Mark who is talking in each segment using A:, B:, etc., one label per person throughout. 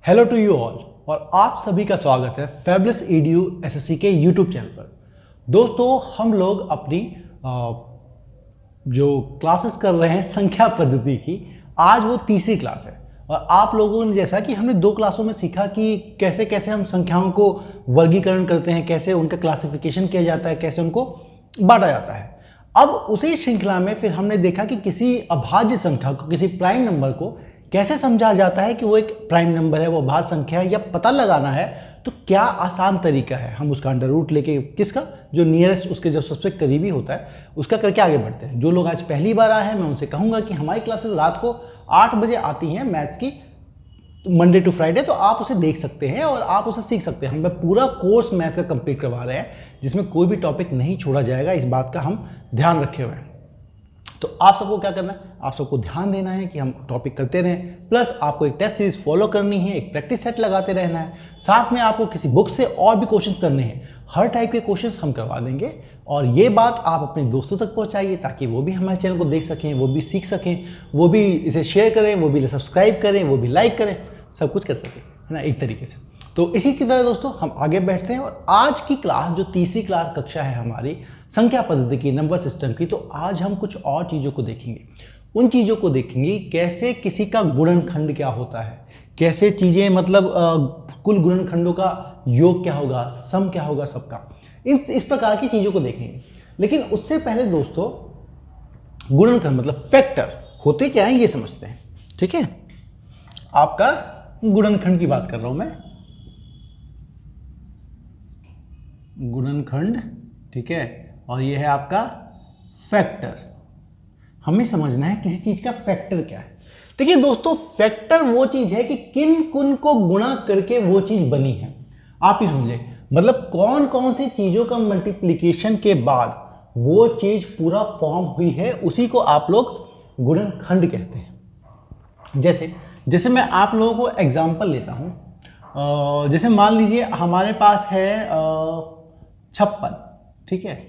A: Hello to you all और आप सभी का स्वागत है फैबुलस EDU SSC के यूट्यूब चैनल पर। दोस्तों हम लोग अपनी जो क्लासेस कर रहे हैं संख्या पद्धति की, आज वो तीसरी क्लास है। और आप लोगों ने जैसा कि हमने 2 क्लासों में सीखा कि कैसे कैसे हम संख्याओं को वर्गीकरण करते हैं, कैसे उनका क्लासिफिकेशन किया जाता है, कैसे उनको बांटा जाता है। अब उसी श्रृंखला में फिर हमने देखा कि किसी अभाज्य संख्या को, किसी प्राइम नंबर को कैसे समझा जाता है कि वो एक प्राइम नंबर है, वो अभाज्य संख्या है, या पता लगाना है तो क्या आसान तरीका है। हम उसका अंडर रूट लेके किसका जो नियरेस्ट, उसके जो सबसे करीबी होता है उसका करके आगे बढ़ते हैं। जो लोग आज पहली बार आए हैं मैं उनसे कहूँगा कि हमारी क्लासेस रात को 8 बजे आती हैं मैथ्स की, मंडे टू फ्राइडे, तो आप उसे देख सकते हैं और आप उसे सीख सकते हैं। हम पूरा कोर्स मैथ्स का कंप्लीट करवा रहे हैं जिसमें कोई भी टॉपिक नहीं छोड़ा जाएगा, इस बात का हम ध्यान रखे हुए हैं। तो आप सबको क्या करना है, आप सबको ध्यान देना है कि हम टॉपिक करते रहें, प्लस आपको एक टेस्ट सीरीज फॉलो करनी है, एक प्रैक्टिस सेट लगाते रहना है। साथ में आपको किसी बुक से और भी क्वेश्चंस करने हैं, हर टाइप के क्वेश्चंस हम करवा देंगे। और ये बात आप अपने दोस्तों तक पहुंचाइए ताकि वो भी हमारे चैनल को देख सकें, वो भी सीख सकें, वो भी इसे शेयर करें, वो भी सब्सक्राइब करें, वो भी लाइक करें, सब कुछ कर सकें, है ना, एक तरीके से। तो इसी की तरह दोस्तों हम आगे बैठते हैं और आज की क्लास जो तीसरी क्लास कक्षा है हमारी संख्या पद्धति की, नंबर सिस्टम की, तो आज हम कुछ और चीज़ों को देखेंगे। उन चीज़ों को देखेंगे कैसे किसी का गुणनखंड क्या होता है, कैसे चीज़ें मतलब कुल गुणनखंडों का योग क्या होगा, सम क्या होगा सबका, इस प्रकार की चीज़ों को देखेंगे। लेकिन उससे पहले दोस्तों गुणनखंड मतलब फैक्टर होते क्या है ये समझते हैं। ठीक है, आपका गुणनखंड की बात कर रहा हूं मैं, गुणनखंड, ठीक है, और ये है आपका फैक्टर। हमें समझना है किसी चीज का फैक्टर क्या है। देखिए दोस्तों, फैक्टर वो चीज है कि किन कुन को गुणा करके वो चीज बनी है। आप ही समझे, मतलब कौन कौन सी चीजों का मल्टीप्लिकेशन के बाद वो चीज पूरा फॉर्म हुई है, उसी को आप लोग गुणनखंड कहते हैं। जैसे मैं आप लोगों को एग्जांपल लेता हूं। जैसे मान लीजिए हमारे पास है 56, ठीक है,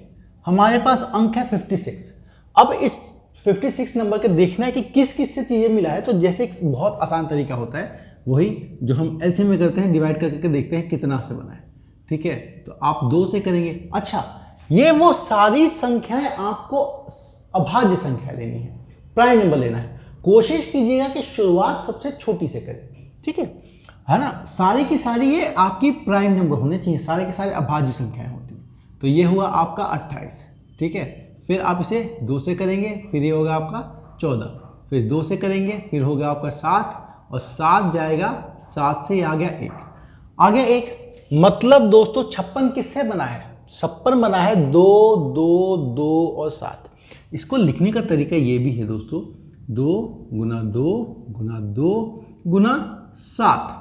A: हमारे पास अंक है 56। अब इस 56 नंबर के देखना है कि किस किस से चीजें मिला है। तो जैसे एक बहुत आसान तरीका होता है, वही जो हम एलसीएम में करते हैं, डिवाइड करके देखते हैं कितना से बना है। ठीक है, तो आप 2 से करेंगे। अच्छा, ये वो सारी संख्याएं आपको अभाज्य संख्या लेनी है, प्राइम नंबर लेना है। कोशिश कीजिएगा कि शुरुआत सबसे छोटी से करें, ठीक है ना। सारी की सारी ये आपकी प्राइम नंबर होने चाहिए, सारे के सारे अभाज्य संख्याएं होती हैं। तो ये हुआ आपका 28, ठीक है। फिर आप इसे 2 से करेंगे, फिर ये होगा आपका 14, फिर 2 से करेंगे, फिर होगा आपका 7, और 7 जाएगा, 7 से आ गया 1, आ गया 1। मतलब दोस्तों 56 किससे बना है? 56 बना है 2, 2, 2 और 7। इसको लिखने का तरीका ये भी है दोस्तों, 2 गुना 2 गुना 2 गुना 7,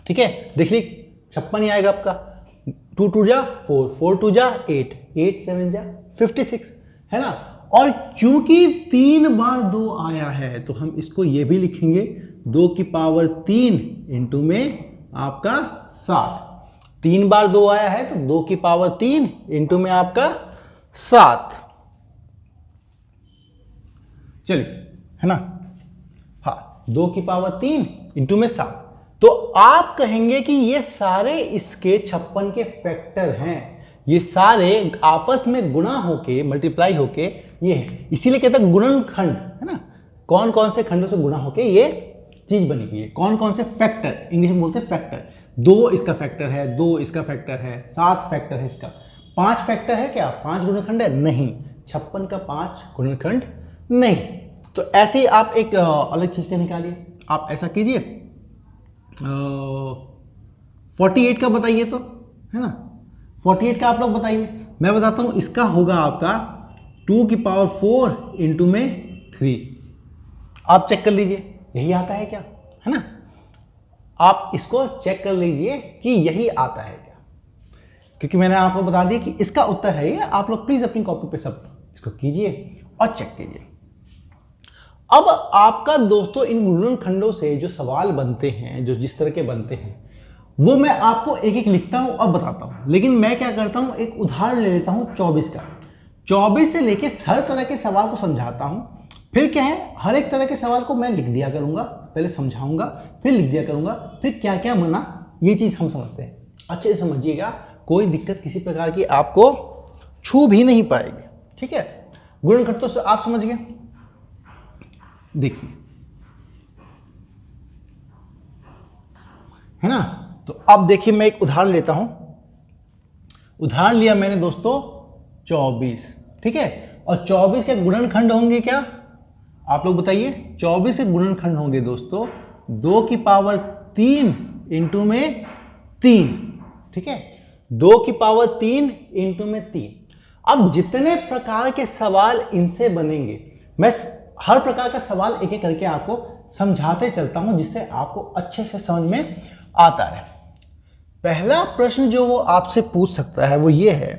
A: ठीक है। देख ली 56 ही आएगा आपका। 2 2 जा 4, 4 2 जा 8, 8 7 जा 56, है ना। और चूंकि 3 बार 2 आया है तो हम इसको ये भी लिखेंगे 2 की पावर 3 इंटू में आपका 7। 3 बार 2 आया है तो 2 की पावर 3 इंटू में आपका 7। चलिए, है ना, हाँ, 2 की पावर 3 इंटू में 7। तो आप कहेंगे कि ये सारे इसके 56 के फैक्टर हैं, ये सारे आपस में गुणा होके, मल्टीप्लाई होके ये है। इसीलिए कहते हैं गुणनखंड, है ना। कौन कौन से खंडों से गुणा होके ये चीज बनी हुई है, कौन कौन से फैक्टर, इंग्लिश में बोलते हैं फैक्टर। 2 इसका फैक्टर है, 2 इसका फैक्टर है, 7 फैक्टर है इसका, 5 फैक्टर है क्या, 5 गुणनखंड है नहीं, 56 का 5 गुणनखंड नहीं। तो ऐसे ही आप एक अलग चीज का निकालिए। आप ऐसा कीजिए, 48 का बताइए तो, है ना, 48 का आप लोग बताइए। मैं बताता हूं, इसका होगा आपका 2 की पावर 4 इंटू में 3। आप चेक कर लीजिए यही आता है क्या, है ना। आप इसको चेक कर लीजिए कि यही आता है क्या, क्योंकि मैंने आपको बता दिया कि इसका उत्तर है ये। आप लोग प्लीज अपनी कॉपी पे सब इसको कीजिए और चेक कीजिए। अब आपका दोस्तों इन गुणनखंडों से जो सवाल बनते हैं, जो जिस तरह के बनते हैं, वो मैं आपको एक एक लिखता हूं और बताता हूं। लेकिन मैं क्या करता हूं, एक उदाहरण ले लेता हूं 24 का। 24 से लेके हर तरह के सवाल को समझाता हूं, फिर क्या है, हर एक तरह के सवाल को मैं लिख दिया करूंगा, पहले समझाऊंगा, फिर लिख दिया करूंगा, फिर क्या क्या बना ये चीज हम समझते हैं। अच्छे से समझिएगा, कोई दिक्कत किसी प्रकार की आपको छू भी नहीं पाएगी, ठीक है। गुणनखंड तो आप समझ गए। देखिए, है ना। तो अब देखिए, मैं एक उदाहरण लेता हूं। उदाहरण लिया मैंने दोस्तों 24, ठीक है। और 24 के गुणनखंड होंगे क्या, आप लोग बताइए। 24 के गुणनखंड होंगे दोस्तों 2 की पावर 3 इंटू में 3, ठीक है। 2 की पावर 3 इंटू में 3। अब जितने प्रकार के सवाल इनसे बनेंगे, मैं हर प्रकार का सवाल एक एक करके आपको समझाते चलता हूं, जिससे आपको अच्छे से समझ में आता है। पहला प्रश्न जो वो आपसे पूछ सकता है वो ये है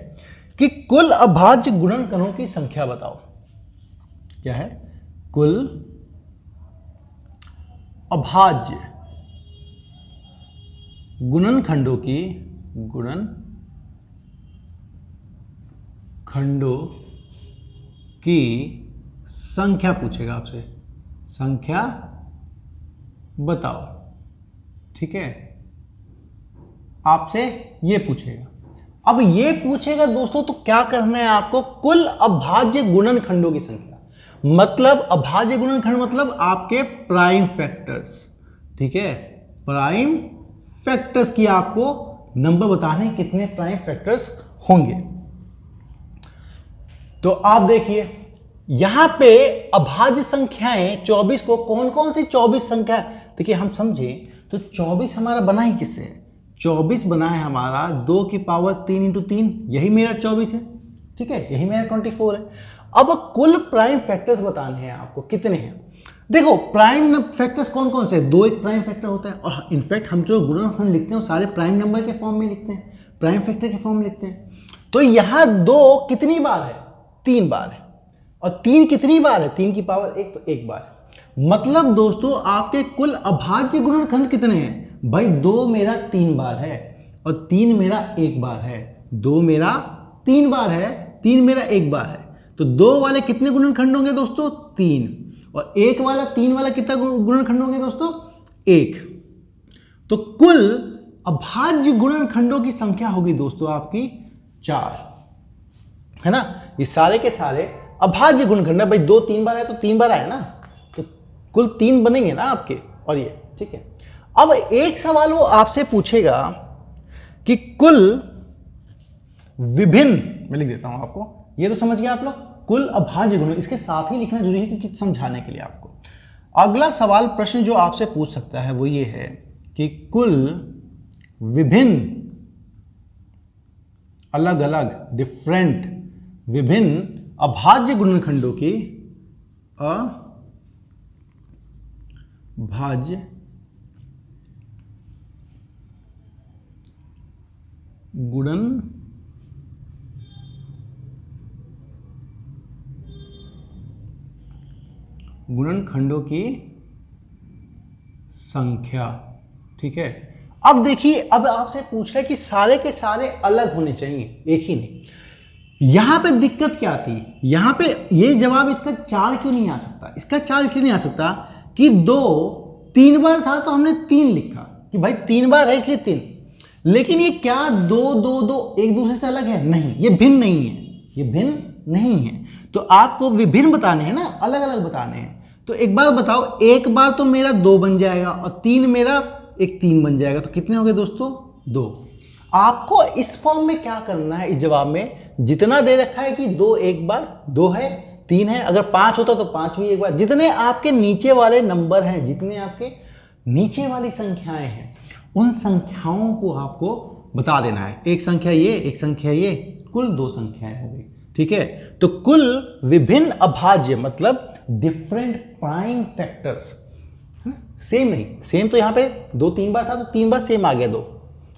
A: कि कुल अभाज्य गुणनखंडों की संख्या बताओ। क्या है, कुल अभाज्य गुणनखंडों की संख्या पूछेगा आपसे, संख्या बताओ, ठीक है। आपसे ये पूछेगा। अब ये पूछेगा दोस्तों, तो क्या करना है आपको, कुल अभाज्य गुणनखंडों की संख्या, मतलब अभाज्य गुणनखंड मतलब आपके प्राइम फैक्टर्स, ठीक है। प्राइम फैक्टर्स की आपको नंबर बताने, कितने प्राइम फैक्टर्स होंगे। तो आप देखिए यहां पे अभाज्य संख्याएं 24 को, कौन कौन सी 24 संख्या, देखिए हम समझे तो 24 हमारा बना ही किससे है, 24 बना है हमारा 2 की पावर 3 इंटू 3, यही मेरा 24 है, ठीक है, यही मेरा 24 है। अब कुल प्राइम फैक्टर्स बताने हैं आपको, कितने हैं। देखो प्राइम फैक्टर्स कौन कौन से, 2 एक प्राइम फैक्टर होता है, और इनफैक्ट हम जो गुणनखंड लिखते हैं सारे प्राइम नंबर के फॉर्म में लिखते हैं, प्राइम फैक्टर के फॉर्म में लिखते हैं। तो यहां 2 कितनी बार है, 3 बार है, और 3 कितनी बार है, 3 की पावर 1, तो 1 बार है। मतलब दोस्तों आपके कुल अभाज्य गुणनखंड कितने हैं भाई, 2 मेरा 3 बार है, और 3 मेरा 1 बार है, 2 मेरा 3 बार है, 3 मेरा 1 बार है। तो 2 वाले कितने गुणनखंड होंगे दोस्तों, 3, और 1 वाला 3 वाला कितना गुणनखंड होंगे दोस्तों, 1। तो कुल अभाज्य गुणनखंडों की संख्या होगी दोस्तों आपकी 4, है ना। ये सारे के सारे अभाज्य गुणनखंड है भाई, 2 3 बार है तो 3 बार आया ना, तो कुल 3 बनेंगे ना आपके, और ये ठीक है। अब एक सवाल वो आपसे पूछेगा कि कुल विभिन्न, मैं लिख देता हूं आपको, ये तो समझ गया आप लोग, कुल अभाज्य गुण, इसके साथ ही लिखना जरूरी है क्योंकि समझाने के लिए आपको। अगला सवाल प्रश्न जो आपसे पूछ सकता है वो ये है कि कुल विभिन्न, अलग अलग, डिफरेंट, विभिन्न अभाज्य गुणनखंडों की, अभाज्य गुणनखंडों की संख्या, ठीक है। अब देखिए, अब आपसे पूछ रहा है कि सारे के सारे अलग होने चाहिए, एक ही नहीं। यहां पे दिक्कत क्या आती, यहां पे ये जवाब इसका 4 क्यों नहीं आ सकता, इसका 4 इसलिए नहीं आ सकता कि 2 3 बार था तो हमने 3 लिखा कि भाई 3 बार है इसलिए 3, लेकिन ये क्या 2 2 2 एक दूसरे से अलग है, नहीं, ये भिन्न नहीं है, ये भिन्न नहीं है। तो आपको विभिन्न बताने हैं ना, अलग अलग बताने हैं। तो एक बार बताओ, एक बार तो मेरा 2 बन जाएगा और 3 मेरा एक 3 बन जाएगा, तो कितने हो गए दोस्तों, 2। आपको इस फॉर्म में क्या करना है, इस जवाब में जितना दे रखा है कि 2 एक बार, 2 है, 3 है, अगर 5 होता तो 5 भी एक बार, जितने आपके नीचे वाले नंबर हैं, जितने आपके नीचे वाली संख्याएं हैं, उन संख्याओं को आपको बता देना है। एक संख्या ये, एक संख्या ये, कुल 2 संख्याएं हो गई, ठीक है। तो कुल विभिन्न अभाज्य मतलब डिफरेंट प्राइम फैक्टर्स, सेम नहीं, सेम तो यहां पे 2 3 बार था तो 3 बार सेम आ गया 2,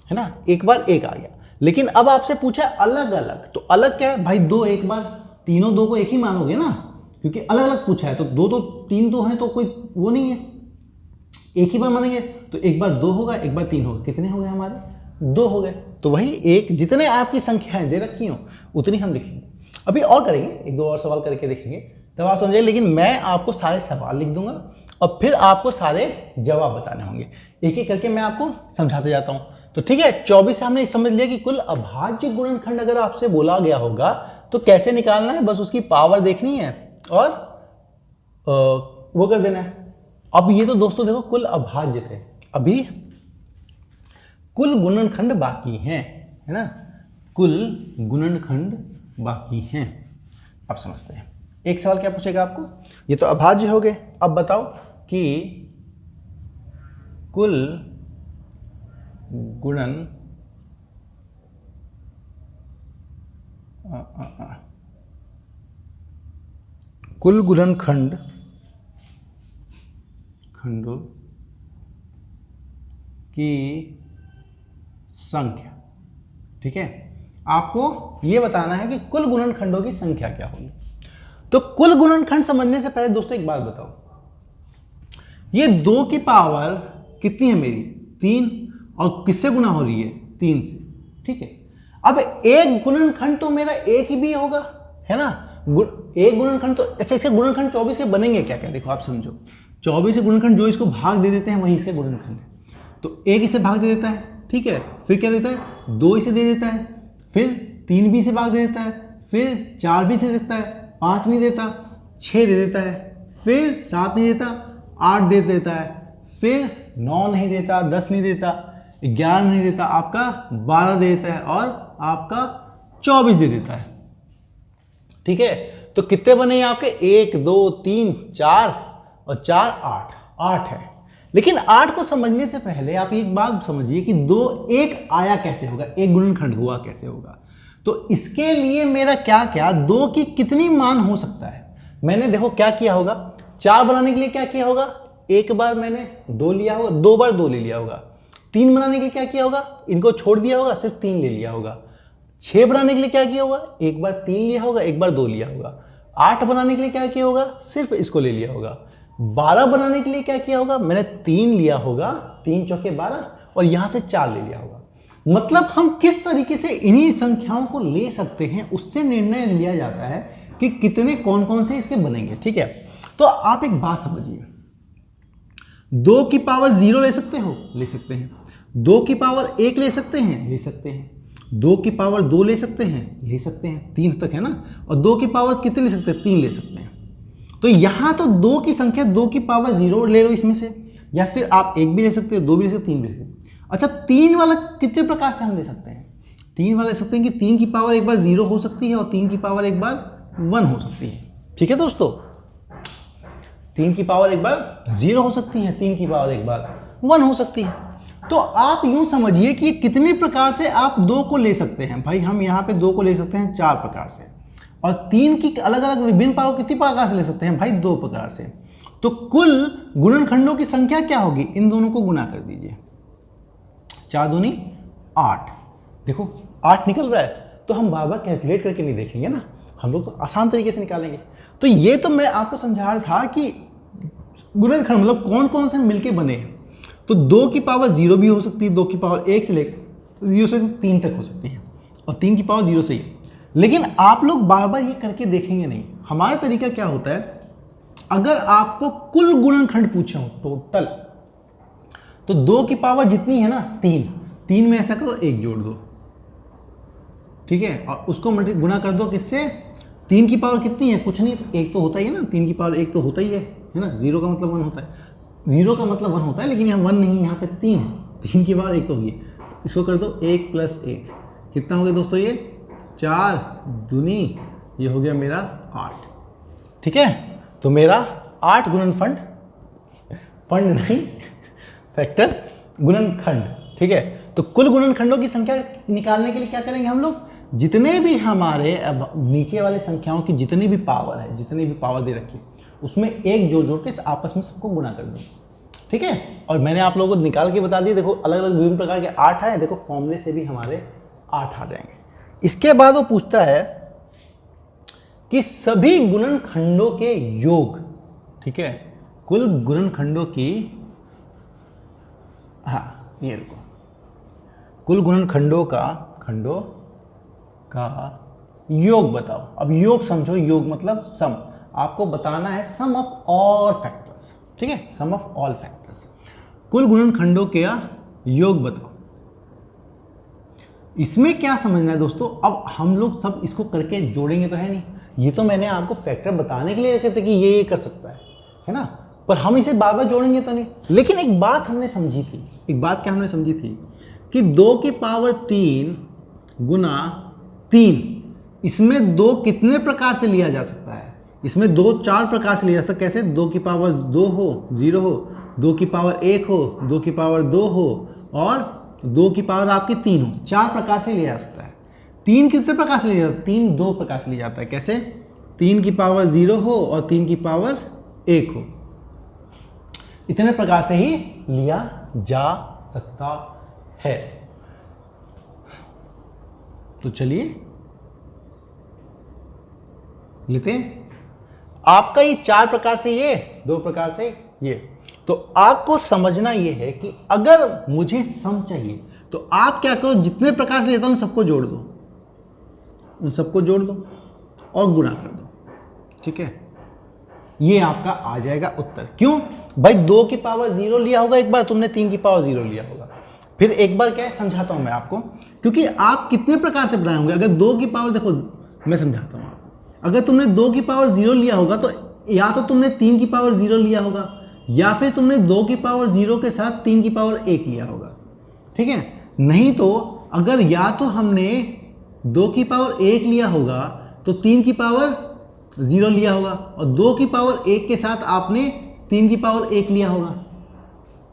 A: है ना, एक बार 1 आ गया। लेकिन अब आपसे पूछा अलग अलग, तो अलग क्या है भाई, 2 एक बार, तीनों 2 को एक ही मानोगे ना, क्योंकि अलग अलग पूछा है, तो 2 तो 3 2 है तो कोई वो नहीं है, एक ही बार मानेंगे, तो एक बार 2 होगा, एक बार 3 होगा, कितने हो गए हमारे, 2 हो गए। तो वही एक, जितने आपकी संख्याएं दे रखी हो उतनी हम लिखेंगे। अभी और करेंगे, 1 2 और सवाल करके देखेंगे, तब आप समझिए। लेकिन मैं आपको सारे सवाल लिख दूंगा और फिर आपको सारे जवाब बताने होंगे, एक एक करके मैं आपको समझाते जाता हूं। तो ठीक है, 24 से हमने समझ लिया कि कुल अभाज्य गुणनखंड अगर आपसे बोला गया होगा तो कैसे निकालना है, बस उसकी पावर देखनी है और वो कर देना है। अब ये तो दोस्तों देखो कुल अभाज्य थे, अभी कुल गुणनखंड बाकी हैं, है ना, कुल गुणनखंड बाकी हैं। अब समझते हैं, एक सवाल क्या पूछेगा आपको, ये तो अभाज्य हो गए, अब बताओ कि कुल गुणन कुल गुणनखंड खंडों की संख्या। ठीक है, आपको यह बताना है कि कुल गुणनखंडों की संख्या क्या होगी। तो कुल गुणनखंड समझने से पहले दोस्तों एक बात बताओ, ये 2 की पावर कितनी है मेरी, 3, और किससे गुना हो रही है, 3 से। ठीक है, अब एक गुणनखंड तो मेरा एक ही भी होगा, है ना, एक गुणनखंड तो, अच्छा इसके गुणनखंड 24 के बनेंगे क्या क्या, देखो आप समझो, 24 से गुणनखंड जो इसको भाग दे देते हैं वही इसके गुणनखंड है। तो एक इसे भाग दे देता है, ठीक है, फिर क्या देता है, 2 इसे दे देता है, फिर 3 भी इसे भाग दे देता है, फिर 4 भी इसे देता है, 5 नहीं देता, 6 दे देता है, फिर 7 नहीं देता, 8 दे देता है, फिर 9 नहीं देता, 10 नहीं देता, 11 नहीं देता, आपका 12 दे देता है और आपका 24 दे देता है। ठीक है, तो कितने बने आपके, 1 2 3 4 और 4 8 है। लेकिन 8 को समझने से पहले आप एक बात समझिए कि 2 एक आया कैसे होगा, एक गुणनखंड हुआ कैसे होगा। तो इसके लिए मेरा क्या क्या 2 की कितनी मान हो सकता है, मैंने देखो क्या किया होगा, 4 बनाने के लिए क्या किया होगा, एक बार मैंने 2 लिया होगा, 2 बार 2 ले लिया होगा। 3 बनाने के लिए क्या किया होगा, इनको छोड़ दिया होगा, सिर्फ 3 ले लिया होगा। 6 बनाने के लिए क्या किया होगा, एक बार 3 लिया होगा, एक बार 2 लिया होगा। 8 बनाने के लिए क्या किया होगा, सिर्फ इसको ले लिया होगा। 12 बनाने के लिए क्या किया होगा, मैंने 3 लिया होगा, 3 चौके 12, और यहां से 4 ले लिया होगा। मतलब हम किस तरीके से इन्हीं संख्याओं को ले सकते हैं, उससे निर्णय लिया जाता है कि कितने कौन कौन से इसके बनेंगे। ठीक है, तो आप एक बात समझिए, 2 की पावर 0 ले सकते हो, ले सकते हैं। 2 की पावर 1 ले सकते हैं, ले सकते हैं। 2 की पावर 2 ले सकते हैं, ले सकते हैं, 3 तक है ना। और 2 की पावर कितने ले सकते हैं, 3 ले सकते हैं। तो यहां तो 2 की संख्या 2 की पावर 0 ले लो इसमें से, या फिर आप 1 भी ले सकते हो, 2 भी ले सकते हो, 3 भी ले सकते हो। अच्छा, 3 वाला कितने प्रकार से हम ले सकते हैं, 3 वाला ले सकते हैं कि 3 की पावर एक बार 0 हो सकती है और 3 की पावर एक बार 1 हो सकती है। ठीक है दोस्तों, 3 की पावर एक बार 0 हो सकती है, 3 की पावर एक बार 1 हो सकती है। तो आप यूं समझिए कि कितने प्रकार से आप 2 को ले सकते हैं। भाई हम यहाँ पे 2 को ले सकते हैं 4 प्रकार से, और 3 की अलग अलग विभिन्न पावर कितनी प्रकार से ले सकते हैं भाई, 2 प्रकार से। तो कुल गुणनखंडों की संख्या क्या होगी, इन दोनों को गुना कर दीजिए, 4 दूनी 8, देखो 8 निकल रहा है। तो हम बार बार कैलकुलेट करके नहीं देखेंगे ना, हम लोग तो आसान तरीके से निकालेंगे। तो ये तो मैं आपको समझा रहा था कि गुणनखंड मतलब कौन कौन से मिलके बने हैं। तो 2 की पावर 0 भी हो सकती है, 2 की पावर 1 से लेकर 0 से 3 तक हो सकती है, और 3 की पावर 0 से ही। लेकिन आप लोग बार बार ये करके देखेंगे नहीं। हमारा तरीका क्या होता है, अगर आपको कुल गुणनखंड पूछा हो टोटल, तो 2 की पावर जितनी है ना 3 में ऐसा करो 1 जोड़ दो, ठीक है, और उसको गुना कर दो किससे, 3 की पावर कितनी है, कुछ नहीं, तो 1 तो होता ही है ना, 3 की पावर 1 तो होता ही है ना। 0 का मतलब 1 होता है, 0 का मतलब 1 होता है, लेकिन यहाँ 1 नहीं, यहाँ पे 3 है, 3 की पावर 1 तो होगी। तो इसको कर दो 1 + 1, कितना हो गया दोस्तों, ये 4 दूनी, ये हो गया मेरा 8। ठीक है, तो मेरा 8 गुणनखंड, फंड नहीं फैक्टर, गुणनखंड। ठीक है, तो कुल गुणनखंडों की संख्या निकालने के लिए क्या करेंगे हम लोग, जितने भी हमारे अब नीचे वाले संख्याओं की जितनी भी पावर है, जितनी भी पावर दे रखी है, उसमें 1 जोड़ जोड़ के आपस में सबको गुणा कर दो। ठीक है, और मैंने आप लोगों को निकाल के बता दिया, देखो अलग अलग विभिन्न प्रकार के 8 आए, देखो फॉर्मूले से भी हमारे 8 आ जाएंगे। इसके बाद वो पूछता है कि सभी गुणनखंडों के योग, ठीक है, कुल गुणनखंडों की, हाँ ये रुको, कुल गुणनखंडों का योग बताओ। अब योग समझो, योग मतलब सम। आपको बताना है सम ऑफ ऑल फैक्टर्स, ठीक है, सम ऑफ ऑल फैक्टर्स। कुल गुणनखंडों का योग बताओ। इसमें क्या समझना है दोस्तों, अब हम लोग सब इसको करके जोड़ेंगे तो है नहीं, ये तो मैंने आपको फैक्टर बताने के लिए रखे थे कि ये कर सकता है ना, पर हम इसे बार बार जोड़ेंगे तो नहीं। लेकिन एक बात हमने समझी थी, एक बात क्या हमने समझी थी कि 2 की पावर 3 गुना 3, इसमें 2 कितने प्रकार से लिया जा सकता है, इसमें 2 4 प्रकार से लिया जा सकता है। कैसे? 2 की पावर 2 हो, 0 हो, 2 की पावर 1 हो, 2 की पावर 2 हो और 2 की पावर आपकी 3 हो, 4 प्रकार से लिया जा सकता है। 3 कितने प्रकार से लिया जाता है? 3 2 प्रकार से लिया जाता है। कैसे? 3 की पावर 0 हो और 3 की पावर 1 हो, इतने प्रकार से ही लिया जा सकता है। तो चलिए लेते हैं। आपका ये 4 प्रकार से ये, 2 प्रकार से ये। तो आपको समझना ये है कि अगर मुझे सम चाहिए तो आप क्या करो, जितने प्रकार से लेता हूं सबको जोड़ दो, उन सबको जोड़ दो और गुणा कर दो, ठीक है, ये आपका आ जाएगा उत्तर। क्यों भाई? 2 की पावर 0 लिया होगा एक बार तुमने, 3 की पावर 0 लिया होगा, फिर एक बार क्या है समझाता हूं मैं आपको, क्योंकि आप कितने प्रकार से बनाए होंगे। अगर 2 की पावर, देखो मैं समझाता हूं आपको, अगर तुमने 2 की पावर 0 लिया होगा तो या तो तुमने 3 की पावर 0 लिया होगा या फिर तुमने 2 की पावर 0 के साथ 3 की पावर 1 लिया होगा, ठीक है। नहीं तो अगर या तो हमने 2 की पावर 1 लिया होगा तो 3 की पावर 0 लिया होगा और 2 की पावर 1 के साथ आपने 3 की पावर 1 लिया होगा,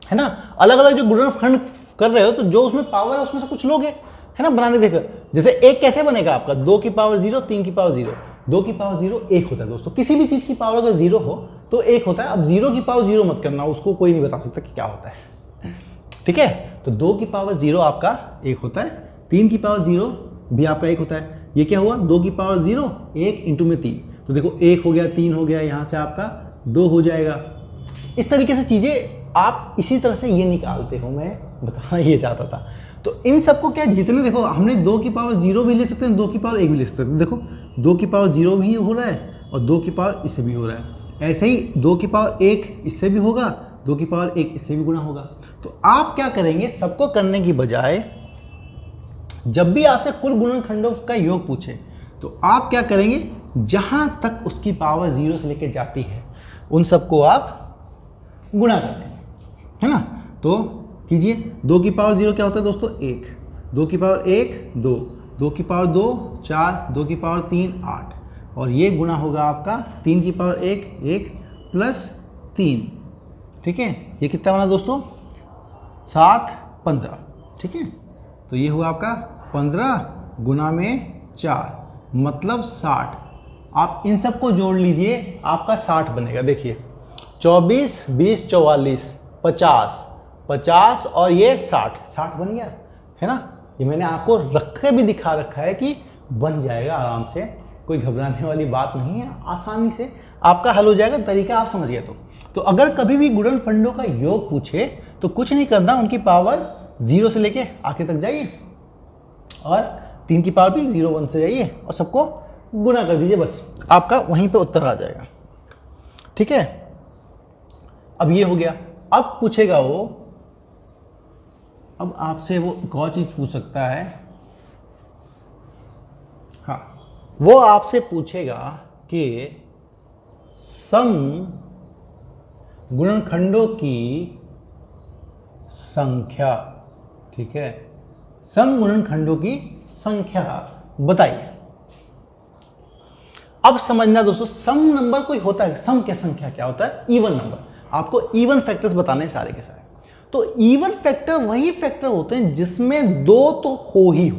A: है ना। अलग अलग जो गुणनखंड कर रहे हो तो जो उसमें पावर है उसमें से कुछ लोगे, है ना, बनाने देकर। जैसे 1 कैसे बनेगा आपका? 2 की पावर 0, 3 की पावर 0, 2 की पावर 0 1 होता है दोस्तों। किसी भी चीज की पावर अगर 0 हो तो 1 होता है। अब 0 की पावर 0 मत करना, उसको कोई नहीं बता सकता कि क्या होता है, ठीक है। तो 2 की पावर 0 आपका 1 होता है, 3 की पावर 0 भी आपका 1 होता है। ये क्या हुआ? 2 की पावर 0 1 इंटू में 3, तो देखो 1 हो गया, 3 हो गया, यहाँ से आपका 2 हो जाएगा। इस तरीके से चीज़ें आप इसी तरह से ये निकालते हो, मैं बताना ये चाहता था। तो इन सबको क्या, जितने देखो हमने 2 की पावर 0 भी ले सकते हैं, 2 की पावर 1 भी ले सकते हैं। देखो 2 की पावर 0 भी हो रहा है और 2 की पावर इससे भी हो रहा है। ऐसे ही 2 की पावर 1 इससे भी होगा, 2 की पावर 1 इससे भी गुणा होगा। तो आप क्या करेंगे, सबको करने की बजाय जब भी आपसे कुल गुणनखंडों का योग पूछे तो आप क्या करेंगे, जहां तक उसकी पावर 0 से लेकर जाती है उन सबको आप गुणा कर लेंगे, है ना। तो कीजिए, 2 की पावर 0 क्या होता है दोस्तों? 1, 2 की पावर 1 2, 2 की पावर 2 4, 2 की पावर 3 8 और ये गुणा होगा आपका 3 की पावर 1 1 प्लस 3, ठीक है। ये कितना बना दोस्तों? 7 15, ठीक है। तो ये हुआ आपका 15 गुणा में 4 मतलब 60। आप इन सबको जोड़ लीजिए, आपका 60 बनेगा। देखिए 24 20 44 50 50 और ये 60 बन गया, है ना। ये मैंने आपको रख के भी दिखा रखा है कि बन जाएगा आराम से, कोई घबराने वाली बात नहीं है, आसानी से आपका हल हो जाएगा। तरीका आप समझ गए। तो अगर कभी भी गुणनखंडों का योग पूछे तो कुछ नहीं करना, उनकी पावर 0 से लेके आगे तक जाइए और 3 की पावर भी 0 1 से जाइए और सबको गुणा कर दीजिए, बस आपका वहीं पे उत्तर आ जाएगा, ठीक है। अब ये हो गया। अब पूछेगा वो, अब आपसे वो एक और चीज पूछ सकता है, हाँ, वो आपसे पूछेगा कि सम गुणनखंडों की संख्या, ठीक है, सम गुणनखंडों की संख्या बताइए। अब समझना दोस्तों, सम नंबर कोई होता है, सम क्या संख्या क्या होता है? Even number. आपको इवन फैक्टर्स बताने हैं सारे के सारे। तो इवन फैक्टर वही फैक्टर होते हैं जिसमें 2 तो हो ही हो,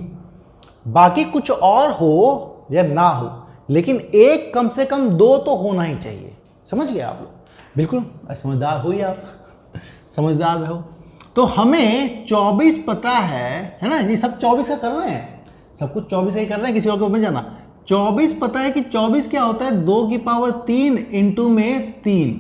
A: बाकी कुछ और हो या ना हो, लेकिन एक कम से कम 2 तो होना ही चाहिए। समझ गए आप लोग? बिल्कुल समझदार हो ही आप, समझदार रहो। तो हमें 24 पता है ना, ये सब 24 का कर रहे हैं, सब कुछ 24 का ही कर रहे हैं, किसी और को मत जाना। 24 पता है कि 24 क्या होता है? 2 की पावर 3 इंटू में 3।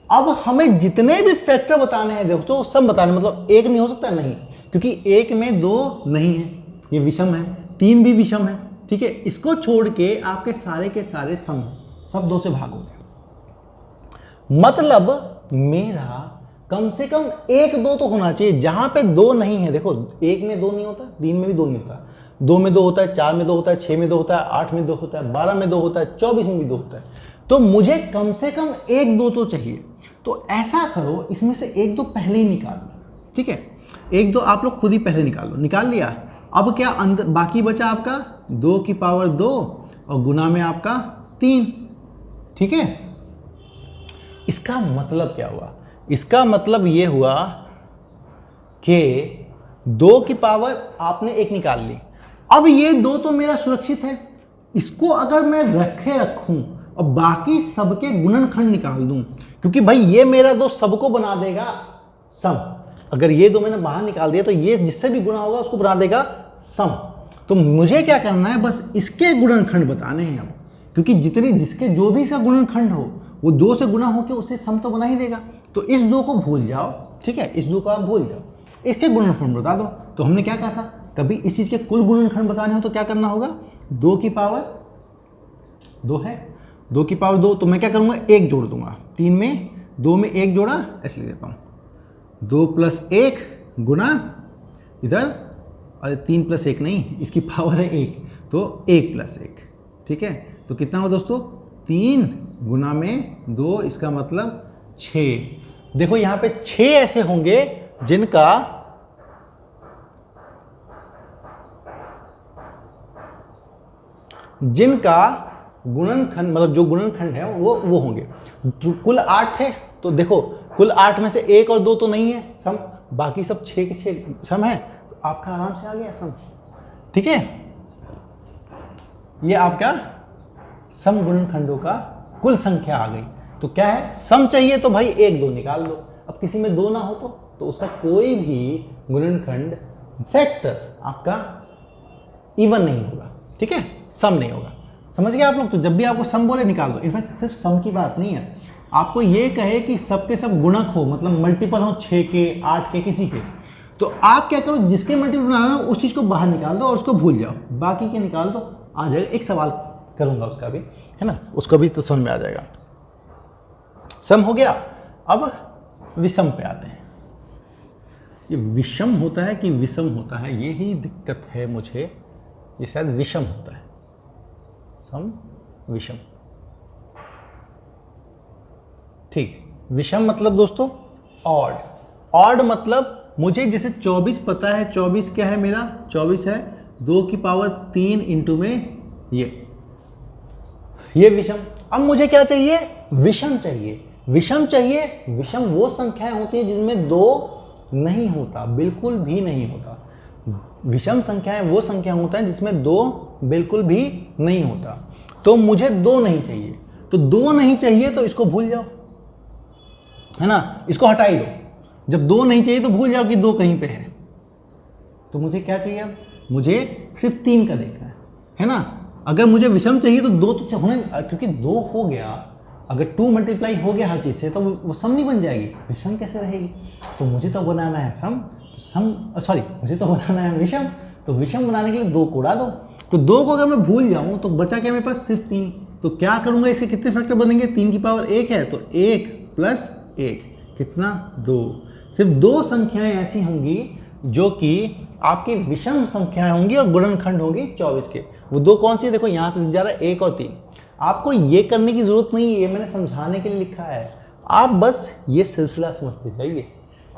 A: अब हमें जितने भी फैक्टर बताने हैं दोस्तों, सब बताने, मतलब एक नहीं हो सकता, नहीं, क्योंकि एक में 2 नहीं है, ये विषम है, 3 भी विषम है, ठीक है। इसको छोड़ के आपके सारे के सारे सम सब 2 से भागोगे, मतलब मेरा कम से कम 1 2 तो होना चाहिए। जहां पे 2 नहीं है, देखो 1 में 2 नहीं होता, 3 में भी 2 नहीं होता, 2 में 2 होता है, 4 में 2 होता है, 6 में 2 होता है, 8 में 2 होता है, 12 में 2 होता है, 24 में भी 2 होता है। तो मुझे कम से कम 1 2 तो चाहिए। तो ऐसा करो, इसमें से 1 2 पहले ही निकाल लो, ठीक है। 1 2 आप लोग खुद ही पहले निकाल लो। निकाल लिया, अब क्या अंदर बाकी बचा आपका 2 की पावर 2 और गुना में आपका 3, ठीक है। इसका मतलब क्या हुआ? इसका मतलब ये हुआ कि 2 की पावर आपने 1 निकाल ली। अब ये 2 तो मेरा सुरक्षित है, इसको अगर मैं रखूं और बाकी सबके गुणनखंड निकाल दूं, क्योंकि भाई ये मेरा 2 सबको बना देगा सम। अगर ये 2 मैंने बाहर निकाल दिया तो ये जिससे भी गुणा होगा उसको बना देगा सम। तो मुझे क्या करना है, बस इसके गुणनखंड बताने हैं अब, क्योंकि जिसके जो भी इसका गुणनखंड हो वो 2 से गुणा होकर उसे सम तो बना ही देगा। तो इस 2 को भूल जाओ, ठीक है, इस 2 को आप भूल जाओ, इसके गुणनखंड बता दो। तो हमने क्या कहा था, कभी इस चीज के कुल गुणनखंड बताने हो तो क्या करना होगा, 2 की पावर 2 है, 2 की पावर 2, तो मैं क्या करूंगा 1 जोड़ दूंगा, 3 में 2 में 1 जोड़ा, ऐसे लिख देता हूं 2 + 1 गुना इधर, अरे 3 + 1 नहीं, इसकी पावर है 1, तो 1 + 1, ठीक है। तो कितना हुआ दोस्तों, 3 गुना में 2, इसका मतलब 6। देखो यहां पे 6 ऐसे होंगे जिनका गुणनखंड, मतलब जो गुणनखंड है वो होंगे। जो कुल 8 थे, तो देखो कुल 8 में से 1 और 2 तो नहीं है सम, बाकी सब 6 के 6 सम है, तो आपका आराम से आ गया सम, ठीक है। ये आपका सम गुणनखंडों का कुल संख्या आ गई। तो क्या है, सम चाहिए तो भाई 1 2 निकाल लो। अब किसी में 2 ना हो तो उसका कोई भी गुणनखंड फैक्टर आपका इवन नहीं होगा, ठीक है, सम नहीं होगा। समझ गए आप लोग? तो जब भी आपको सम बोले निकाल दो। इनफैक्ट सिर्फ सम की बात नहीं है, आपको ये कहे कि सबके सब गुणक हो, मतलब मल्टीपल हो 6 के 8 के किसी के, तो आप क्या करो, जिसके मल्टीपल बनाना हो उस चीज को बाहर निकाल दो और उसको भूल जाओ, बाकी के निकाल दो, आ जाएगा। एक सवाल करूंगा उसका भी, है ना, उसको भी तो समझ में आ जाएगा। सम हो गया, अब विषम पे आते हैं। ये विषम होता है कि विषम होता है, यही दिक्कत है मुझे। ये शायद विषम होता है, सम विषम, ठीक है। विषम मतलब दोस्तों ऑड। ऑड मतलब मुझे जैसे 24 पता है, 24 क्या है मेरा, 24 है 2 की पावर 3 इंटू में ये विषम। अब मुझे क्या चाहिए, विषम चाहिए। विषम चाहिए, विषम वो संख्याएं होती है जिनमें 2 नहीं होता, बिल्कुल भी नहीं होता। विषम संख्याएं वो संख्या होता है जिसमें 2 बिल्कुल भी नहीं होता। तो मुझे 2 नहीं चाहिए, तो 2 नहीं चाहिए तो इसको भूल जाओ, है ना, इसको हटा ही दो। जब 2 नहीं चाहिए तो भूल जाओ कि 2 कहीं पे है। तो मुझे क्या चाहिए, अब मुझे सिर्फ 3 का देखना है ना। अगर मुझे विषम चाहिए तो 2 तो होने, क्योंकि 2 हो गया, अगर 2 मल्टीप्लाई हो गया हर चीज से तो वो सम नहीं बन जाएगी, विषम कैसे रहेगी। तो मुझे तो बनाना है सम, तो सम सॉरी मुझे तो बनाना है विषम, तो विषम बनाने के लिए 2 को उड़ा दो। तो 2 को अगर मैं भूल जाऊं तो बचा क्या मेरे पास, सिर्फ 3। तो क्या करूंगा, इसके कितने फैक्टर बनेंगे, 3 की पावर 1 है, तो 1 + 1 कितना, 2। सिर्फ 2 संख्याएं ऐसी होंगी जो कि आपकी विषम संख्याएं होंगी और गुणनखंड होंगी 24 के। वो 2 कौन सी है, देखो यहां से दिख जा रहा है 1 और 3। आपको ये करने की जरूरत नहीं है, ये मैंने समझाने के लिए लिखा है। आप बस ये सिलसिला समझते जाइए,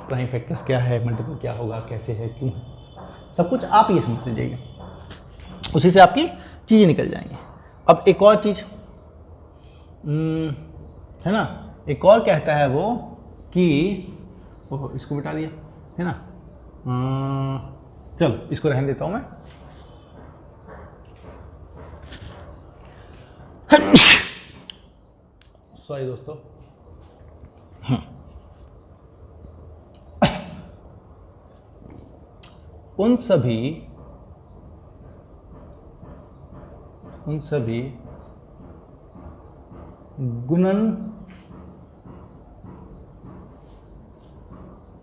A: प्राइम फैक्टर्स क्या है, मल्टीपल क्या होगा, कैसे है, क्यों है, सब कुछ आप ये समझते जाइए, उसी से आपकी चीज़ें निकल जाएंगी। अब एक और चीज़ है ना, एक और कहता है वो कि ओहो इसको बिठा दिया है ना, चलो इसको रहने देता हूँ मैं। सॉरी दोस्तों, उन सभी गुणन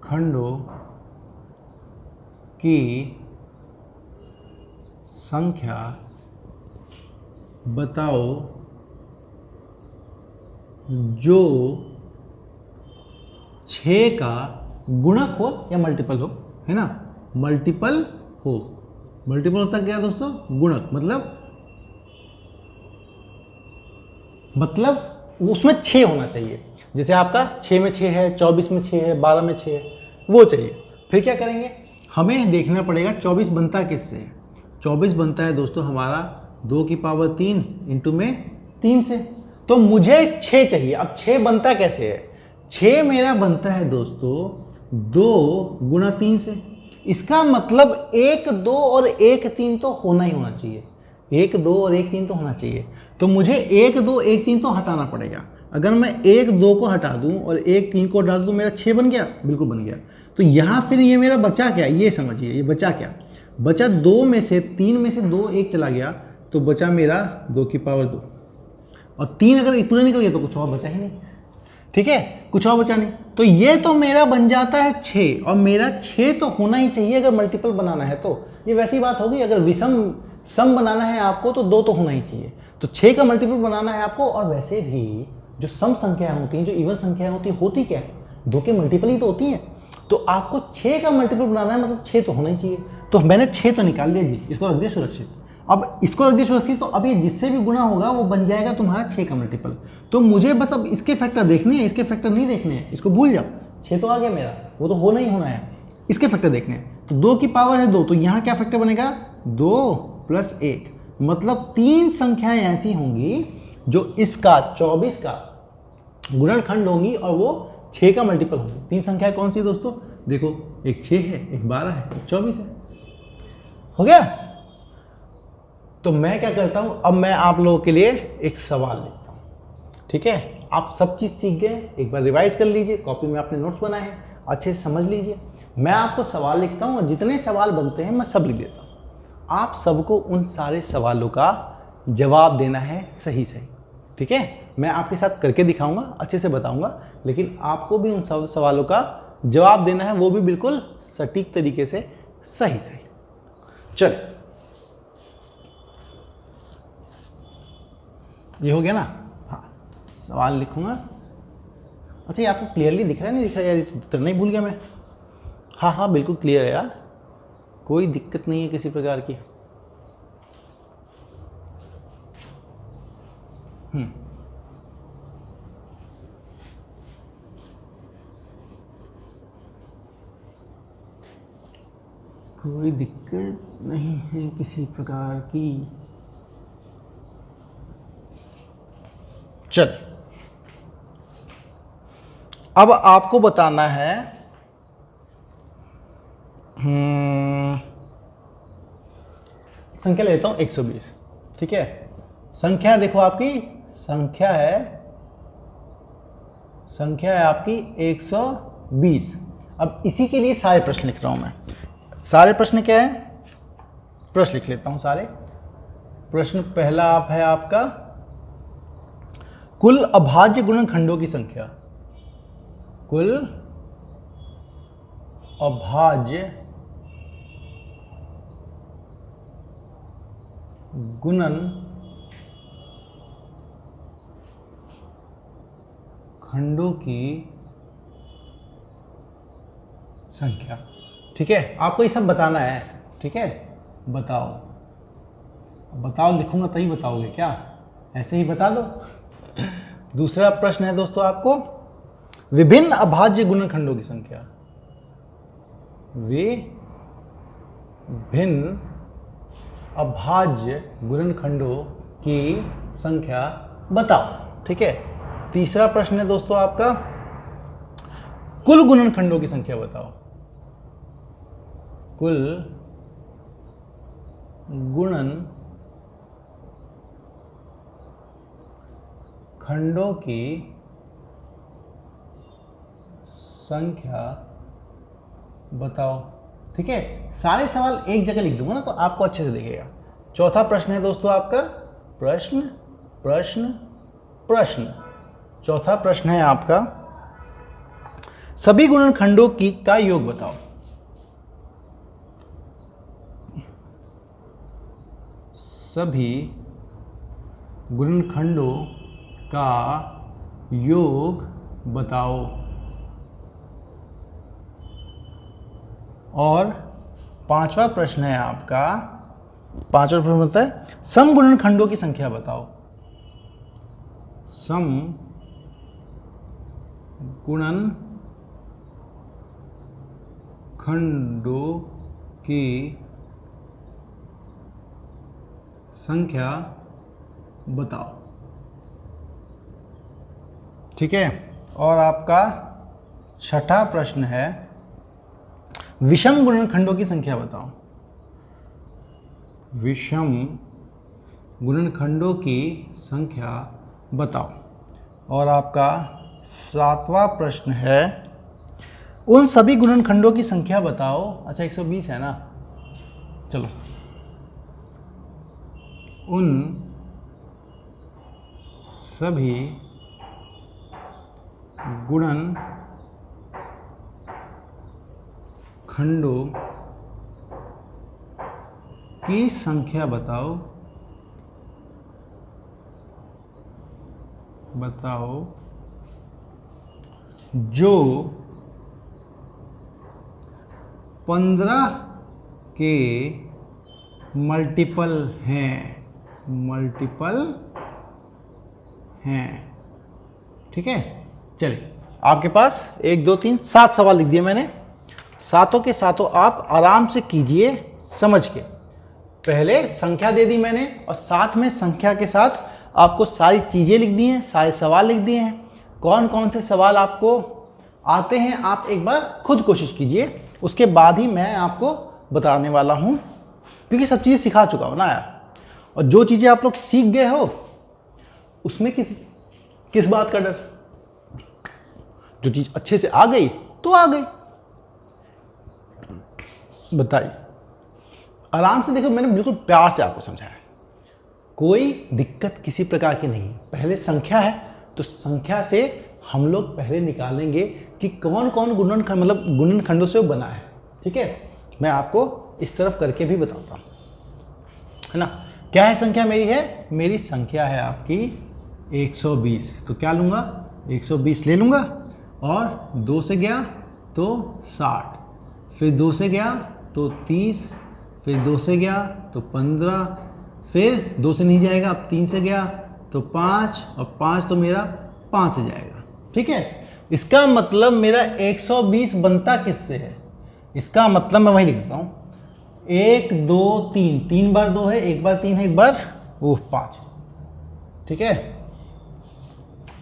A: खंडों की संख्या बताओ जो 6 का गुणक हो या मल्टीपल हो, है ना, मल्टीपल हो। मल्टीपल होता क्या दोस्तों? गुणक, मतलब उसमें 6 होना चाहिए। जैसे आपका 6 में 6 है, 24 में 6 है, 12 में 6 है, वो चाहिए। फिर क्या करेंगे, हमें देखना पड़ेगा 24 बनता किससे है। 24 बनता है दोस्तों हमारा 2 की पावर 3 इंटू में 3 से। तो मुझे 6 चाहिए। अब 6 बनता कैसे है? 6 मेरा बनता है दोस्तों 2 गुणा 3 से। इसका मतलब 1 2 और 1 3 तो होना ही होना चाहिए। 1 2 और 1 3 तो होना चाहिए। तो मुझे 1 2 1 3 तो हटाना पड़ेगा। अगर मैं 1 2 को हटा दूं और 1 3 को हटा दूं तो मेरा 6 बन गया, बिल्कुल बन गया। तो यहाँ फिर ये मेरा बचा क्या, ये समझिए, ये बचा क्या? बचा 2 में से 3 में से 2 1 चला गया, तो बचा मेरा 2 की पावर 2, और 3 अगर पूरा निकल गया तो कुछ और बचा ही नहीं। ठीक है, कुछ और बचा नहीं। तो ये तो मेरा बन जाता है 6, और मेरा 6 तो होना ही चाहिए अगर मल्टीपल बनाना है। तो ये वैसी बात होगी, अगर विषम सम बनाना है आपको तो 2 तो होना ही चाहिए। तो 6 का मल्टीपल बनाना है आपको। और वैसे भी जो सम संख्याएं होती हैं, जो इवन संख्याएं होती क्या है? 2 के मल्टीपल ही तो होती हैं। तो आपको 6 का मल्टीपल बनाना है, मतलब 6 तो होना ही चाहिए। तो मैंने 6 तो निकाल लिया जी, इसको रख दिया सुरक्षित। अब इसको रख दिया सुरक्षित, तो अब ये जिससे भी गुणा होगा वो बन जाएगा तुम्हारा 6 का मल्टीपल। तो मुझे बस अब इसके फैक्टर देखने हैं, इसके फैक्टर नहीं देखने हैं, इसको भूल जाओ। 6 तो आ गया मेरा, वो तो होना ही होना है। इसके फैक्टर देखने हैं। तो 2 की पावर है 2, तो यहाँ क्या फैक्टर बनेगा? 2 प्लस 1, मतलब 3 संख्याएं ऐसी होंगी जो इसका 24 का गुणनखंड होंगी और वो 6 का मल्टीपल होंगी। 3 संख्याएं कौन सी दोस्तों? देखो, एक 6 है, एक 12 है, एक 24 है। हो गया? तो मैं क्या करता हूं, अब मैं आप लोगों के लिए एक सवाल लिखता हूं। ठीक है, आप सब चीज सीख गए, एक बार रिवाइज कर लीजिए, कॉपी में आपने नोट्स बनाए हैं, अच्छे से समझ लीजिए। मैं आपको सवाल लिखता हूं और जितने सवाल बनते हैं मैं सब लिख देता हूं। आप सबको उन सारे सवालों का जवाब देना है सही सही। ठीक है, मैं आपके साथ करके दिखाऊंगा, अच्छे से बताऊंगा, लेकिन आपको भी उन सब सवालों का जवाब देना है, वो भी बिल्कुल सटीक तरीके से, सही सही। चल, ये हो गया ना? हाँ, सवाल लिखूंगा। अच्छा, ये आपको क्लियरली दिख रहा है, नहीं दिख रहा है यार? तो नहीं, भूल गया मैं। हाँ हाँ, बिल्कुल क्लियर है यार, कोई दिक्कत नहीं है किसी प्रकार की। कोई दिक्कत नहीं है किसी प्रकार की। चल, अब आपको बताना है, संख्या लेता हूं 120। ठीक है, संख्या देखो, आपकी संख्या है आपकी 120। अब इसी के लिए सारे प्रश्न लिख रहा हूं मैं। सारे प्रश्न क्या है? प्रश्न लिख लेता हूं सारे। प्रश्न पहला आप है आपका, कुल अभाज्य गुणनखंडों की संख्या। कुल अभाज्य गुणनखंडों की संख्या। ठीक है, आपको ये सब बताना है। ठीक है, बताओ लिखूंगा तभी बताओगे क्या? ऐसे ही बता दो। दूसरा प्रश्न है दोस्तों आपको, विभिन्न अभाज्य गुणनखंडों की संख्या। विभिन्न अभाज्य गुणनखंडों की संख्या बताओ। ठीक है, तीसरा प्रश्न है दोस्तों आपका, कुल गुणनखंडों की संख्या बताओ। कुल गुणनखंडों की संख्या बताओ। ठीक है, सारे सवाल एक जगह लिख दूंगा ना तो आपको अच्छे से दिखेगा। चौथा प्रश्न है दोस्तों आपका, प्रश्न प्रश्न प्रश्न। चौथा प्रश्न है आपका, सभी गुणनखंडों की का योग बताओ। सभी गुणनखंडों का योग बताओ। और पांचवा प्रश्न है आपका, पांचवा प्रश्न होता है समगुणनखंडों की संख्या बताओ। समगुणनखंडों की संख्या बताओ। ठीक है। और आपका छठा प्रश्न है विषम गुणनखंडों की संख्या बताओ। विषम गुणनखंडों की संख्या बताओ। और आपका सातवां प्रश्न है उन सभी गुणनखंडों की संख्या बताओ। अच्छा 120 है ना, चलो। उन सभी गुणनखंडों की संख्या बताओ जो 15 के मल्टीपल हैं। ठीक है। चलिए, आपके पास 1 2 3 7 सवाल लिख दिए मैंने। सातों के सातों आप आराम से कीजिए समझ के। पहले संख्या दे दी मैंने और साथ में संख्या के साथ आपको सारी चीज़ें लिख दी हैं, सारे सवाल लिख दिए हैं। कौन कौन से सवाल आपको आते हैं आप एक बार खुद कोशिश कीजिए, उसके बाद ही मैं आपको बताने वाला हूँ, क्योंकि सब चीज़ें सिखा चुका हूँ ना यार। और जो चीज़ें आप लोग सीख गए हो उसमें किस बात का डर। जो चीज़ अच्छे से आ गई तो आ गई। बताइए, आराम से देखो, मैंने बिल्कुल प्यार से आपको समझाया, कोई दिक्कत किसी प्रकार की नहीं। पहले संख्या है तो संख्या से हम लोग पहले निकालेंगे कि कौन कौन गुणनखंड मतलब गुणनखंडों से वो बना है। ठीक है, मैं आपको इस तरफ करके भी बताता हूँ, है ना। क्या है संख्या मेरी है? मेरी संख्या है आपकी 120। तो क्या लूँगा? 120 ले लूँगा। और 2 से गया तो 60, फिर 2 से गया तो 30, फिर 2 से गया तो 15, फिर 2 से नहीं जाएगा, अब 3 से गया तो 5, और 5 तो मेरा 5 से जाएगा। ठीक है, इसका मतलब मेरा 120 बनता किससे है? इसका मतलब मैं वही लिख देता हूँ, 1 2 3, 3 बार 2 है, 1 बार 3 है, 1 बार वो 5। ठीक है,